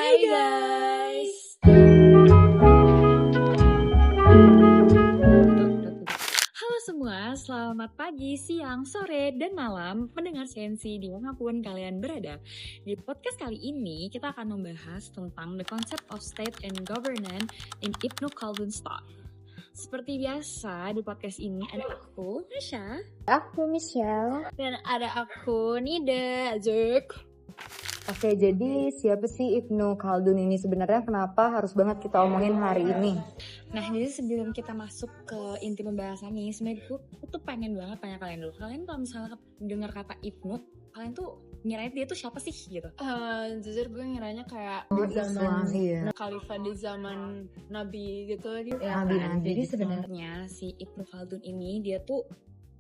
Hai guys. Halo semua, selamat pagi, siang, sore, dan malam pendengar Sensi dimanapun kalian berada. Di podcast kali ini kita akan membahas tentang the concept of state and governance in Ibnu Khaldun's thought. Seperti biasa di podcast ini ada aku, Nasha, Aku Michelle. dan ada aku, Nida, Zuk. Oke, jadi siapa sih Ibnu Khaldun ini sebenarnya? Kenapa harus banget kita omongin hari ini? Nah, jadi sebelum kita masuk ke inti pembahasannya, sebenarnya gue tuh pengen banget tanya kalian dulu. Kalian kalau misalnya dengar kata Ibnu, kalian tuh ngirain dia tuh siapa sih gitu? Jujur gue ngiranya kayak Oh, di zaman Islam, iya. Khalifah di zaman Nabi gitu dia. Ya, Kan? Nabi Jadi gitu. sebenarnya si Ibnu Khaldun ini dia tuh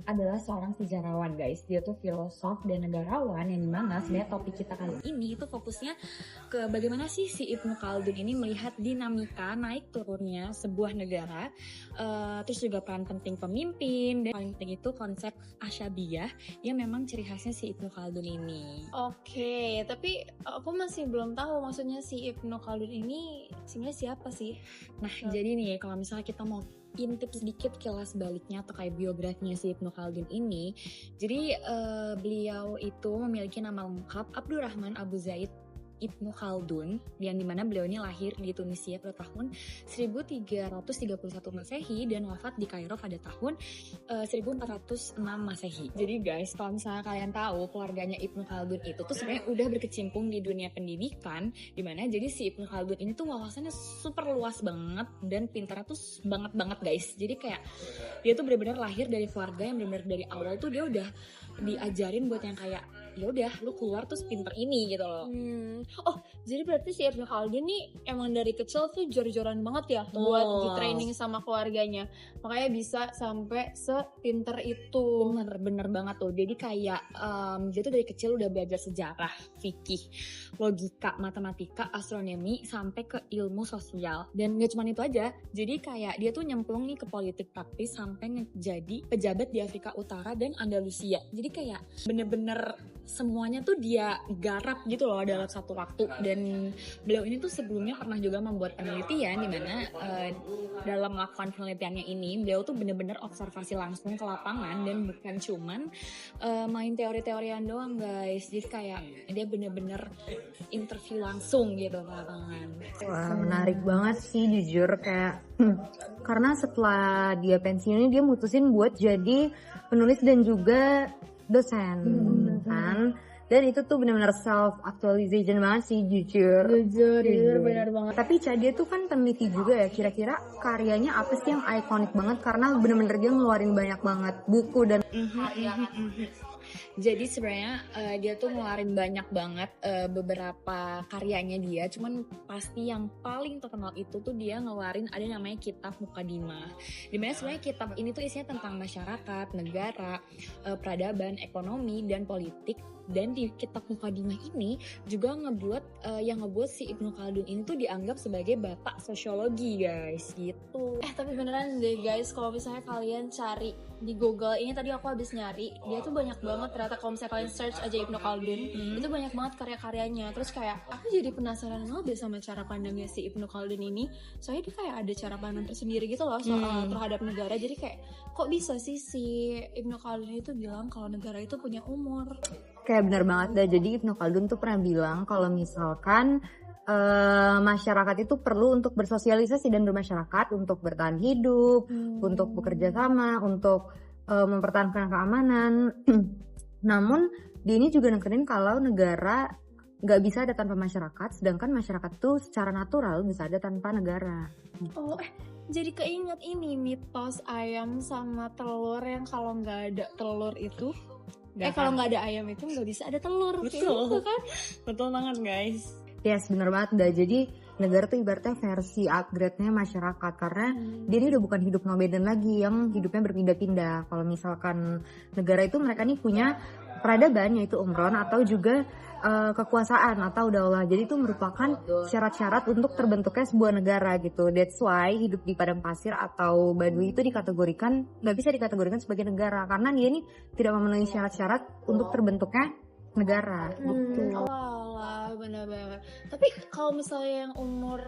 adalah seorang sejarawan guys. Dia tuh filosof dan negarawan yang dimana sebenarnya topik kita kali ini itu fokusnya ke bagaimana sih si Ibnu Khaldun ini melihat dinamika naik turunnya sebuah negara, terus juga peran penting pemimpin, dan paling penting itu konsep asyabiyah yang memang ciri khasnya si Ibnu Khaldun ini. Oke, tapi aku masih belum tahu maksudnya si Ibnu Khaldun ini sebenarnya siapa sih? Nah, jadi nih kalau misalnya kita mau intip sedikit kilas baliknya atau kayak biografinya si Ibnu Khaldun ini. Jadi beliau itu memiliki nama lengkap Abdurrahman Abu Zaid Ibnu Khaldun, yang dimana beliau ini lahir di Tunisia pada tahun 1331 Masehi dan wafat di Kairo pada tahun 1406 Masehi. Jadi guys, kalau misalnya kalian tahu keluarganya Ibnu Khaldun itu tuh sebenarnya udah berkecimpung di dunia pendidikan, dimana jadi si Ibnu Khaldun ini tuh wawasannya super luas banget dan pintarnya tuh banget guys. Jadi kayak dia tuh benar-benar lahir dari keluarga yang benar-benar dari awal tuh dia udah diajarin buat yang kayak ya udah lu keluar terus pinter ini gitu loh. Oh, jadi berarti si Ibnu Khaldun nih emang dari kecil tuh jor-joran banget ya buat di training sama keluarganya. Makanya bisa sampai sepinter itu. Bener banget tuh. Jadi kayak dia tuh dari kecil udah belajar sejarah, fikih, logika, matematika, astronomi, sampai ke ilmu sosial. Dan gak cuma itu aja, jadi kayak dia tuh nyemplung nih ke politik praktis sampai jadi pejabat di Afrika Utara dan Andalusia. Jadi kayak bener-bener semuanya tuh dia garap gitu loh dalam satu waktu. Dan beliau ini tuh sebelumnya pernah juga membuat penelitian di mana dalam melakukan penelitiannya ini beliau tuh bener-bener observasi langsung ke lapangan dan bukan cuman main teori-teorian doang guys. Jadi kayak dia bener-bener interview langsung gitu ke lapangan. Wah, menarik banget sih jujur kayak karena setelah dia pensiun ini dia mutusin buat jadi penulis dan juga dosen kan. Dan itu tuh benar-benar self actualization banget sih jujur Benar banget. Tapi dia tuh kan peneliti juga ya, kira-kira karyanya apa sih yang ikonik banget karena bener-bener dia ngeluarin banyak banget buku dan Jadi sebenarnya dia tuh ngeluarin banyak banget beberapa karyanya dia. Cuman pasti yang paling terkenal itu tuh dia ngeluarin ada namanya Kitab Mukadimah. Dimana sebenarnya kitab ini tuh isinya tentang masyarakat, negara, peradaban, ekonomi, dan politik. Dan di Kitab Mukadimah ini juga yang ngebuat si Ibnu Khaldun ini tuh dianggap sebagai bapak sosiologi guys gitu. Tapi beneran deh guys, kalau misalnya kalian cari di Google, ini tadi aku habis nyari, dia tuh banyak banget ternyata kalau misalnya kalian search aja Ibnu Khaldun, itu banyak banget karya-karyanya. Terus kayak aku jadi penasaran banget deh sama cara pandangnya si Ibnu Khaldun ini. Soalnya dia kayak ada cara pandang tersendiri gitu loh soal terhadap negara. Jadi kayak kok bisa sih si Ibnu Khaldun itu bilang kalau negara itu punya umur? kayak bener banget dah. Jadi Ibnu Khaldun tuh pernah bilang kalau misalkan masyarakat itu perlu untuk bersosialisasi dan bermasyarakat, untuk bertahan hidup, untuk bekerja sama, untuk mempertahankan keamanan. Namun dia ini juga nekenin kalau negara nggak bisa ada tanpa masyarakat, sedangkan masyarakat tuh secara natural bisa ada tanpa negara. Oh, jadi keinget ini mitos ayam sama telur yang kalau nggak ada telur itu kalau nggak ada ayam itu nggak bisa ada telur. Betul. Kayak gitu kan? Betul banget guys. Yes, bener banget dah. Jadi negara tuh ibaratnya versi upgrade-nya masyarakat karena dia ini udah bukan hidup nomaden lagi yang hidupnya berpindah-pindah. Kalau misalkan negara itu mereka nih punya peradaban yaitu umron atau juga kekuasaan atau daulah. Jadi itu merupakan syarat-syarat untuk terbentuknya sebuah negara gitu. That's why hidup di padang pasir atau Baduy itu nggak bisa dikategorikan sebagai negara karena dia ini tidak memenuhi syarat-syarat untuk terbentuknya negara gitu. Walah, benar-benar. Tapi kalau misalnya yang umur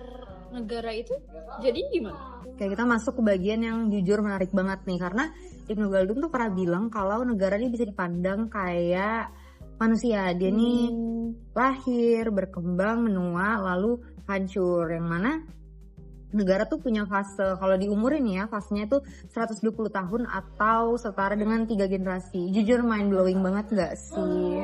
negara itu jadi gimana? Kayak kita masuk ke bagian yang jujur menarik banget nih, karena Ibnu Khaldun tuh pernah bilang kalau negara ini bisa dipandang kayak manusia. Dia nih lahir, berkembang, menua, lalu hancur. Yang mana negara tuh punya fase, kalau di umur ini ya, fasenya tuh 120 tahun atau setara dengan 3 generasi. Jujur mind blowing banget gak sih?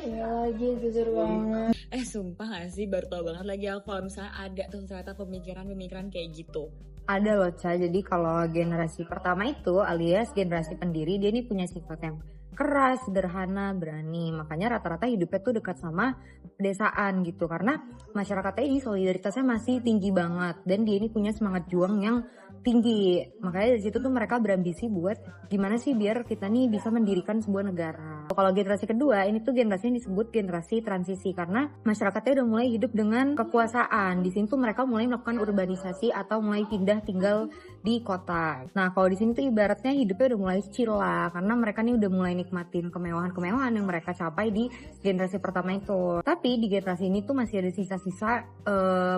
Iya lagi, jujur banget. Sumpah gak sih, baru tau banget lagi aku kalau misalnya ada tuh ternyata pemikiran kayak gitu. Ada loh Ca, jadi kalau generasi pertama itu alias generasi pendiri, dia ini punya sifat yang keras, sederhana, berani. Makanya rata-rata hidupnya tuh dekat sama pedesaan gitu. Karena masyarakatnya ini solidaritasnya masih tinggi banget. Dan dia ini punya semangat juang yang tinggi. Makanya dari situ tuh mereka berambisi buat gimana sih biar kita nih bisa mendirikan sebuah negara. Kalau generasi kedua, ini tuh generasi yang disebut generasi transisi. Karena masyarakatnya udah mulai hidup dengan kekuasaan. Di sini tuh mereka mulai melakukan urbanisasi atau mulai pindah tinggal di kota. Nah kalau di sini tuh ibaratnya hidupnya udah mulai chill lah. Karena mereka nih udah mulai nikmatin kemewahan-kemewahan yang mereka capai di generasi pertama itu. Tapi di generasi ini tuh masih ada sisa-sisa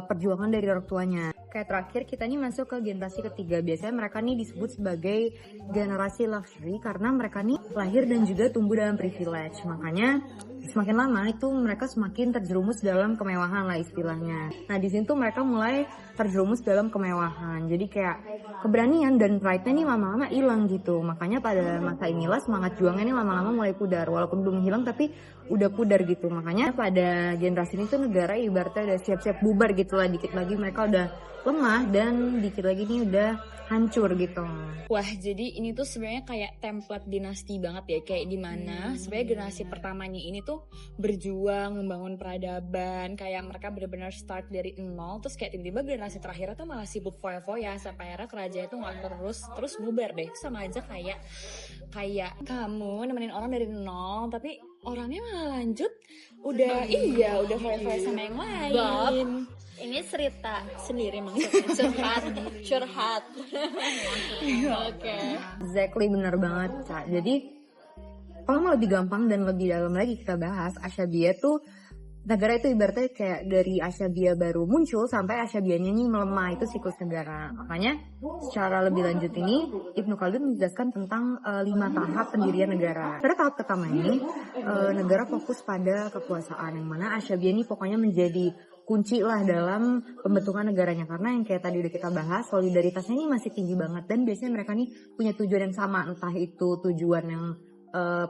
perjuangan dari orang tuanya. Kayak terakhir kita nih masuk ke generasi ketiga. Biasanya mereka nih disebut sebagai generasi luxury karena mereka nih lahir dan juga tumbuh dalam privilege. Makanya semakin lama itu mereka semakin terjerumus dalam kemewahan lah istilahnya. Nah di sini tuh mereka mulai terjerumus dalam kemewahan. Jadi kayak keberanian dan pride-nya nih lama-lama hilang gitu. Makanya pada masa inilah semangat juangnya nih lama-lama mulai pudar. Walaupun belum hilang tapi udah pudar gitu. Makanya pada generasi ini tuh negara ibaratnya udah siap-siap bubar gitu lah. Dikit lagi mereka udah lemah dan dikit lagi nih udah hancur gitu. Wah, jadi ini tuh sebenarnya kayak template dinasti banget ya, kayak dimana sebenarnya generasi pertamanya ini tuh berjuang membangun peradaban, kayak mereka benar-benar start dari nol, terus kayak tiba-tiba generasi terakhir tuh malah sibuk foya-foya sampai akhirnya kerajaan itu nggak terus bubar deh. Sama aja kayak kamu nemenin orang dari nol, tapi orangnya malah lanjut udah foya-foya sama yang lain. Ini cerita sendiri maksudnya, curhat. Oke. Exactly, benar banget Ca. Jadi kalau mau lebih gampang dan lebih dalam lagi kita bahas, Asyabiyah tuh negara itu ibaratnya kayak dari Asyabiyah baru muncul sampai Asyabiyahnya ini melemah, itu siklus negara. Makanya secara lebih lanjut ini Ibnu Khaldun menjelaskan tentang 5 tahap pendirian negara. Pada tahap pertama ini negara fokus pada kekuasaan, yang mana Asyabiyah ini pokoknya menjadi kunci lah dalam pembentukan negaranya, karena yang kayak tadi udah kita bahas, solidaritasnya ini masih tinggi banget dan biasanya mereka nih punya tujuan yang sama, entah itu tujuan yang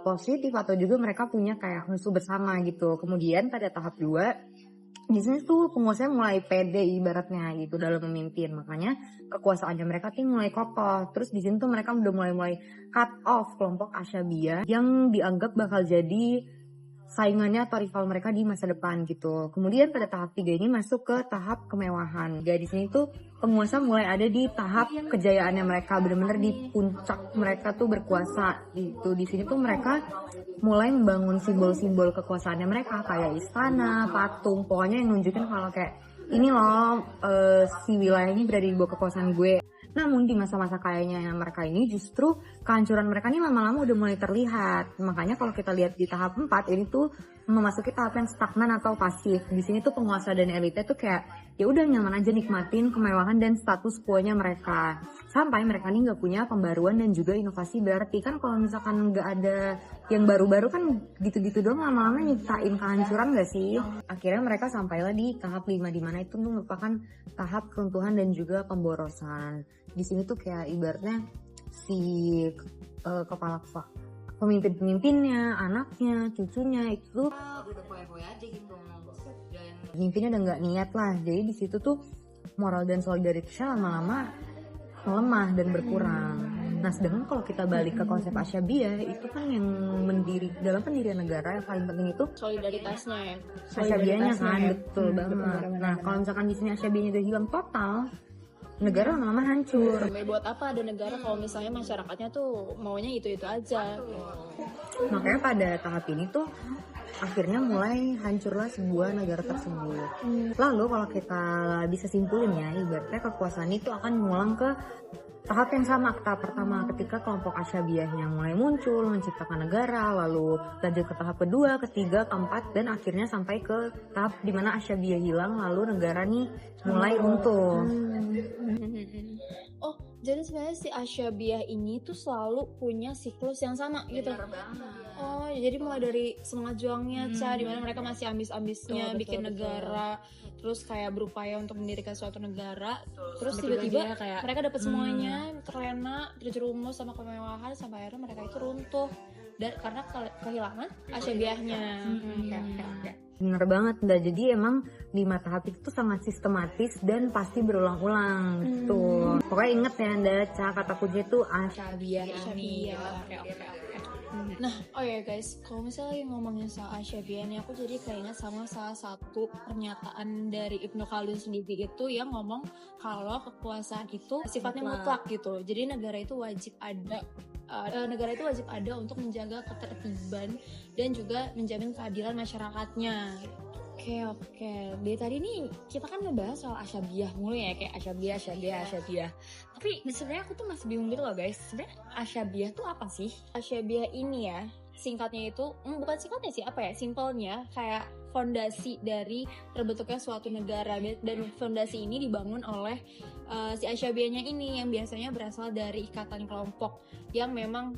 positif atau juga mereka punya kayak musuh bersama gitu. Kemudian pada tahap 2 di sini tuh penguasanya mulai pede ibaratnya gitu dalam memimpin, makanya kekuasaannya mereka tuh mulai kokoh. Terus di sini tuh mereka udah mulai cut off kelompok Asyabiyah yang dianggap bakal jadi saingannya atau rival mereka di masa depan gitu. Kemudian pada tahap 3 ini masuk ke tahap kemewahan. Jadi di sini tuh penguasa mulai ada di tahap kejayaannya mereka, benar-benar di puncak mereka tuh berkuasa gitu. Di sini tuh mereka mulai membangun simbol-simbol kekuasaannya mereka kayak istana, patung, pokoknya yang nunjukin kalau kayak ini loh si wilayah ini berada di bawah kekuasaan gue. Namun di masa-masa kayanya mereka ini justru kehancuran mereka ini lama-lama udah mulai terlihat. Makanya kalau kita lihat di tahap 4 ini tuh memasuki tahap yang stagnan atau pasif. Di sini tuh penguasa dan elite tuh kayak ya udah nyaman aja nikmatin kemewahan dan status quo-nya mereka. Sampai mereka ini nggak punya pembaruan dan juga inovasi. Berarti kan kalau misalkan nggak ada yang baru-baru kan gitu-gitu doang lama-lama nyiptain kehancuran nggak sih? Akhirnya mereka sampailah di tahap 5 di mana itu merupakan tahap keruntuhan dan juga pemborosan. Di sini tuh kayak ibaratnya si kepala pemimpin-pemimpinnya, anaknya, cucunya itu udah poya-poya aja gitu. Dan pemimpinnya udah nggak niat lah. Jadi di situ tuh moral dan solidaritasnya lama-lama melemah dan berkurang. Nah sedangkan kalau kita balik ke konsep Asyabiyah, itu kan yang dalam pendirian negara yang paling penting itu Solidaritasnya ya. Asyabiyahnya kan, betul banget. Nah kalau misalkan di sini Asyabiyahnya udah hilang total, negara lama-lama hancur. Buat apa ada negara kalau misalnya masyarakatnya tuh maunya itu-itu aja. Makanya pada tahap ini tuh akhirnya mulai hancurlah sebuah negara tersebut. Lalu kalau kita bisa simpulin ya, ibaratnya kekuasaan itu akan mengulang ke tahap yang sama. Tahap pertama ketika kelompok Asyabiahnya mulai muncul, menciptakan negara, lalu lanjut ke tahap kedua, ketiga, keempat, dan akhirnya sampai ke tahap dimana Asyabiah hilang, lalu negara nih mulai runtuh. Oh, jadi sebenarnya si Asyabiah ini tuh selalu punya siklus yang sama gitu. Oh, jadi mulai dari semangat juangnya, di mana mereka masih ambis-ambisnya bikin negara, terus kayak berupaya untuk mendirikan suatu negara, terus tiba-tiba kayak mereka dapat semuanya, terlena, terjerumus sama kemewahan, sampai akhirnya mereka itu runtuh dan karena kehilangan Asyabiahnya. Oke. Bener banget, Nda. Jadi emang 5 tahap itu sangat sistematis dan pasti berulang-ulang gitu. Pokoknya inget ya Nda, kata kunci itu Asyabiah ini. Oke. Nah, oh ya guys, kalau misalnya lagi ngomongin soal Asyabiah ini, aku jadi keinget sama salah satu pernyataan dari Ibnu Khaldun sendiri itu yang ngomong kalau kekuasaan itu sifatnya mutlak gitu. Jadi negara itu wajib ada untuk menjaga ketertiban dan juga menjamin keadilan masyarakatnya. Oke. Dari tadi nih kita kan ngebahas soal Asyabiah mulu ya, kayak Asyabiah. Tapi sebenarnya aku tuh masih bingung gitu loh guys. Sebenarnya Asyabiah tuh apa sih? Asyabiah ini ya, singkatnya itu bukan singkatnya sih, simpelnya kayak fondasi dari terbentuknya suatu negara, dan fondasi ini dibangun oleh si Asyabiahnya ini yang biasanya berasal dari ikatan kelompok yang memang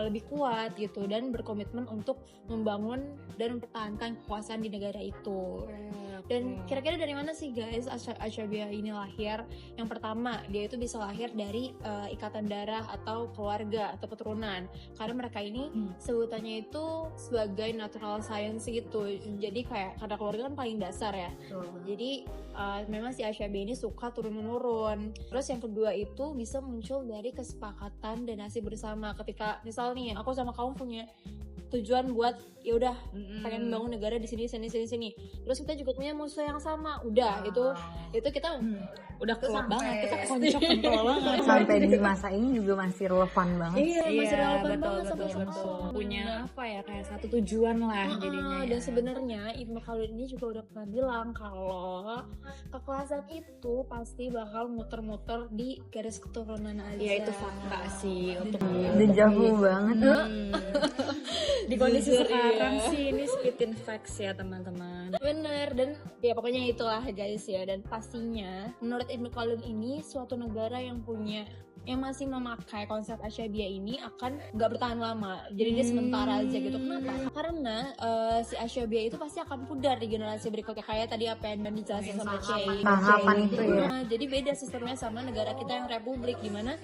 lebih kuat gitu dan berkomitmen untuk membangun dan mempertahankan kekuasaan di negara itu. Dan kira-kira dari mana sih guys Asyabiah ini lahir? Yang pertama, dia itu bisa lahir dari ikatan darah atau keluarga atau keturunan, karena mereka ini sebutannya itu sebagai natural science gitu. Jadi kayak karena keluarga kan paling dasar ya. Jadi memang si Asyabiah ini suka turun-menurun. Terus yang kedua itu bisa muncul dari kesepakatan dan nasib bersama. Ketika misal nih aku sama kamu punya tujuan buat ya udah pengen bangun negara di sini, terus kita juga punya musuh yang sama, udah itu kita udah klop banget, kita kocok banget sampai di masa ini juga masih relevan banget. Masih relevan banget betul. Punya apa ya, kayak satu tujuan lah jadinya. Dan sebenarnya Ibnu Khaldun ini juga udah pernah bilang kalau kekuasaan itu pasti bakal muter-muter di garis keturunan aja. Ya itu fakta sih untuk Dejavu banget. di kondisi sekarang sih ini spitting facts ya teman-teman. Bener, dan ya pokoknya itulah guys ya. Dan pastinya menurut Ibnu Khaldun ini suatu negara yang masih memakai konsep Asyabiah ini akan nggak bertahan lama, jadi dia sementara aja gitu. Kenapa? Karena si Asyabiah itu pasti akan pudar di generasi berikutnya, kayak tadi apa yang dijelasin sama Cey. Tahapan itu ya. Jadi beda sistemnya sama negara kita yang republik, dimana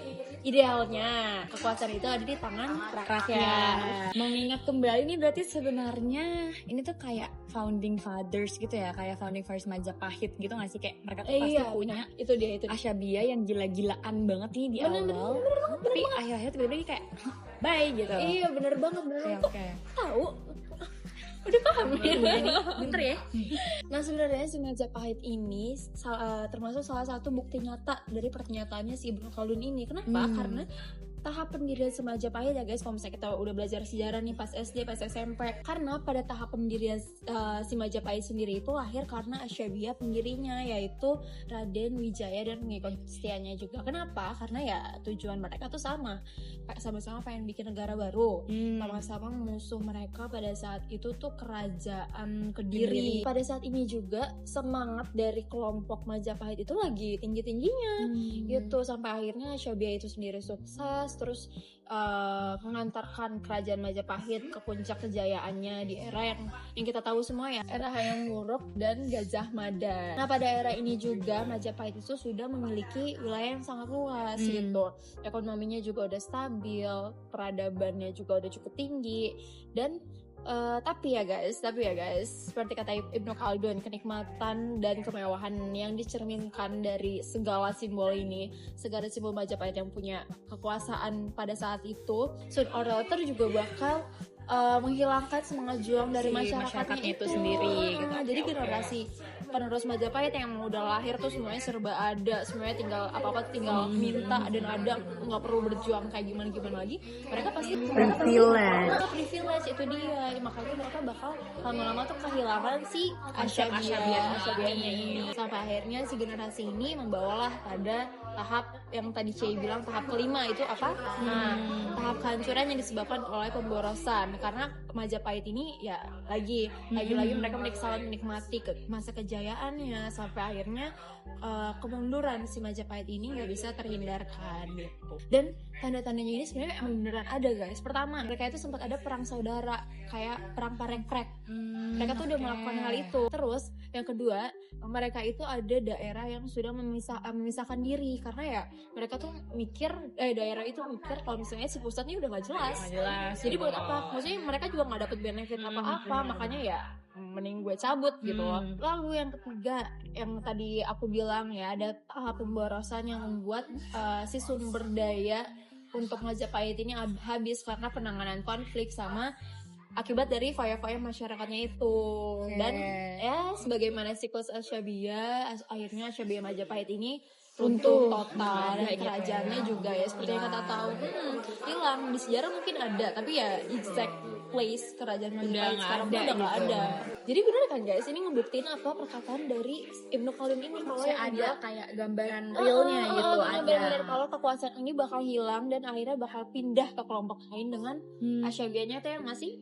idealnya kekuasaan itu ada di tangan rakyat. Mengingat kembali ini berarti sebenarnya ini tuh kayak founding fathers gitu ya, kayak founding fathers Majapahit gitu nggak sih, kayak mereka tuh pasti punya itu dia Asyabiah yang gila-gilaan banget nih di awal, tapi akhir-akhir tiba-tiba kayak bye gitu. Iya bener banget. Oke. Tahu udah paham Bentar ya. Nah sebenarnya si Majapahit ini termasuk salah satu bukti nyata dari pernyataannya si Ibnu Khaldun ini. Kenapa? Karena tahap pendirian si Majapahit ya guys, kalau misalnya kita udah belajar sejarah nih pas SD, pas SMP, karena pada tahap pendirian si Majapahit sendiri itu lahir karena Asyabiah pendirinya, yaitu Raden Wijaya dan pengikut setianya juga. Kenapa? Karena ya tujuan mereka tuh sama-sama pengen bikin negara baru, sama-sama musuh mereka pada saat itu tuh kerajaan Kediri. Pada saat ini juga semangat dari kelompok Majapahit itu lagi tinggi-tingginya gitu, sampai akhirnya Asyabiah itu sendiri sukses, terus mengantarkan kerajaan Majapahit ke puncak kejayaannya di era yang kita tahu semua ya, era Hayam Wuruk dan Gajah Mada. Nah pada era ini juga Majapahit itu sudah memiliki wilayah yang sangat luas gitu, ekonominya juga udah stabil, peradabannya juga udah cukup tinggi, dan tapi ya guys, seperti kata Ibnu Khaldun, kenikmatan dan kemewahan yang dicerminkan dari segala simbol ini, segala simbol Majapahit yang punya kekuasaan pada saat itu, soon or later juga bakal menghilangkan semangat juang dari masyarakatnya itu sendiri gitu. Jadi generasi penerus Majapahit yang udah lahir tuh semuanya serba ada, semuanya tinggal apa-apa tinggal minta dan ada, nggak perlu berjuang kayak gimana lagi. Mereka pasti privilege itu dia, makanya mereka bakal lama-lama tuh kehilangan si Asyabianya ini. Sampai akhirnya si generasi ini membawalah pada tahap yang tadi Cey bilang tahap kelima itu apa? Nah, tahap kehancuran yang disebabkan oleh pemborosan karena Majapahit ini ya lagi-lagi mereka menikmati masa kejayaannya sampai akhirnya kemunduran si Majapahit ini nggak bisa terhindarkan gitu. Dan tanda-tandanya ini sebenarnya emang beneran ada guys. Pertama, mereka itu sempat ada perang saudara kayak perang Parengkrek. Mereka tuh udah melakukan hal itu. Terus yang kedua, mereka itu ada daerah yang sudah memisahkan diri karena ya mereka tuh mikir daerah itu mikir kalau misalnya si pusatnya udah nggak jelas. Jadi buat apa? Maksudnya mereka juga nggak dapet benefit apa-apa, makanya ya mending gue cabut gitu loh. Lalu yang ketiga yang tadi aku bilang ya ada tahap pemborosan yang membuat si sumber daya untuk Majapahit ini habis karena penanganan konflik sama akibat dari faya-faya masyarakatnya itu. Dan ya sebagaimana siklus Asyabiyah, akhirnya Asyabiyah Majapahit ini runtuh total dan kerajaannya juga ya seperti yang kita tahu hilang di sejarah mungkin ada tapi ya exact place kerajaan Majapahit sekarang udah nggak ada. Jadi benar kan guys, ini ngebuktiin apa perkataan dari Ibnu Khaldun ini kalau ada kayak gambaran realnya gitu ada. Kalau kekuasaan ini bakal hilang dan akhirnya bakal pindah ke kelompok lain dengan Asyabiyahnya tuh yang masih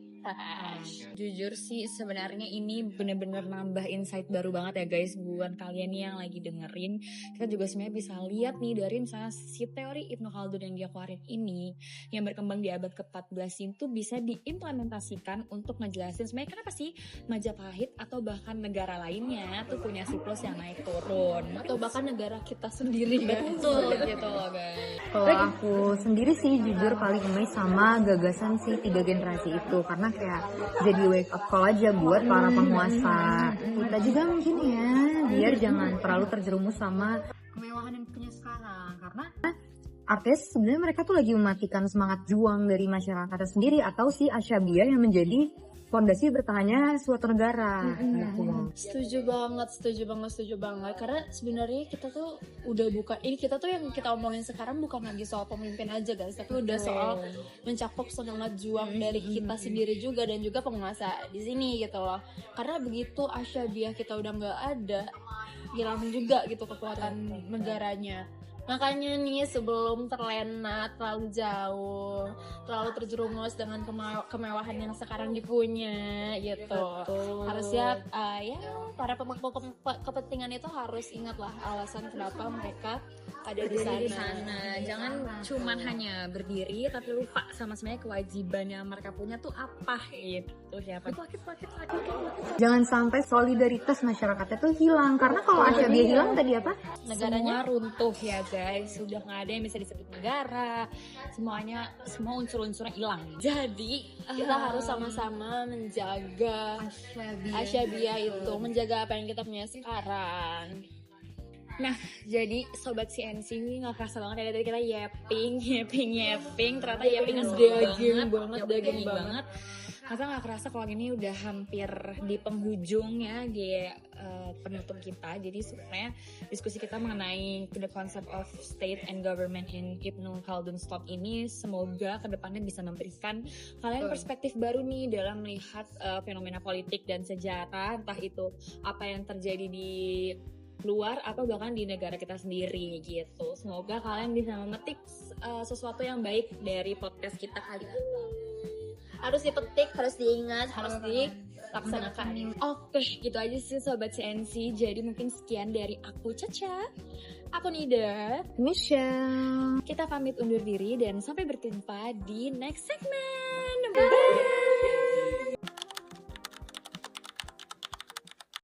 Jujur sih sebenarnya ini bener-bener nambah insight baru banget ya guys buat kalian nih yang lagi dengerin. Kita juga sebenarnya bisa lihat nih dari misalnya si teori Ibnu Khaldun yang dia keluarin ini yang berkembang di abad ke-14 itu bisa diimplementasikan untuk ngejelasin sebenarnya kenapa sih Majapahit atau bahkan negara lainnya tuh punya siklus yang naik turun atau bahkan negara kita sendiri. Betul gitu loh guys. Kalau aku sendiri sih jujur paling amazed sama gagasan si 3 generasi itu karena kayak jadi wake up call aja buat para penguasa kita juga mungkin ya biar jangan terlalu terjerumus sama kemewahan yang punya sekarang karena artinya sebenarnya mereka tuh lagi mematikan semangat juang dari masyarakatnya sendiri atau si Asyabiyah yang menjadi fondasi bertahannya suatu negara. Setuju banget karena sebenarnya kita tuh udah bukan ini kita tuh yang kita omongin sekarang bukan lagi soal pemimpin aja guys tapi udah soal mencakup semangat juang dari kita sendiri juga dan juga penguasa di sini gitu loh. Karena begitu Asyabiyah kita udah nggak ada hilang juga gitu kekuatan negaranya. Makanya nih sebelum terlena terlalu jauh, terlalu terjerumus dengan kemewahan yang sekarang dipunya gitu. Betul. Harusnya ya para pemangku kepentingan itu harus ingatlah alasan kenapa mereka ada di sana. Jangan cuman hanya berdiri tapi lupa sama sebenarnya kewajiban yang mereka punya tuh apa gitu. Siapa? Jangan sampai solidaritas masyarakatnya tuh hilang karena kalau Asyabiyah hilang tadi apa? Negaranya semua runtuh ya guys, sudah nggak ada yang bisa disebut negara, semua unsur-unsurnya hilang. Jadi kita harus sama-sama menjaga Asyabiyah itu, menjaga apa yang kita punya sekarang. Nah, jadi sobat CNC ini nggak kerasa banget ya dari kita yapping, ternyata yappingnya daging banget. Masa nggak kerasa kalau ini udah hampir di penghujung ya di penutup kita. Jadi sebenarnya diskusi kita mengenai the concept of state and government in Ibnu Khaldun's thought ini semoga kedepannya bisa memberikan kalian perspektif baru nih dalam melihat fenomena politik dan sejarah, entah itu apa yang terjadi di luar atau bahkan di negara kita sendiri gitu. Semoga kalian bisa memetik sesuatu yang baik dari podcast kita kali ini. Harus dipetik, harus diingat, harus dilaksanakan. Oke, gitu aja sih sobat CNC. Jadi mungkin sekian dari aku Caca, aku Nida, Michelle. Kita pamit undur diri dan sampai berjumpa di next segment. Bye.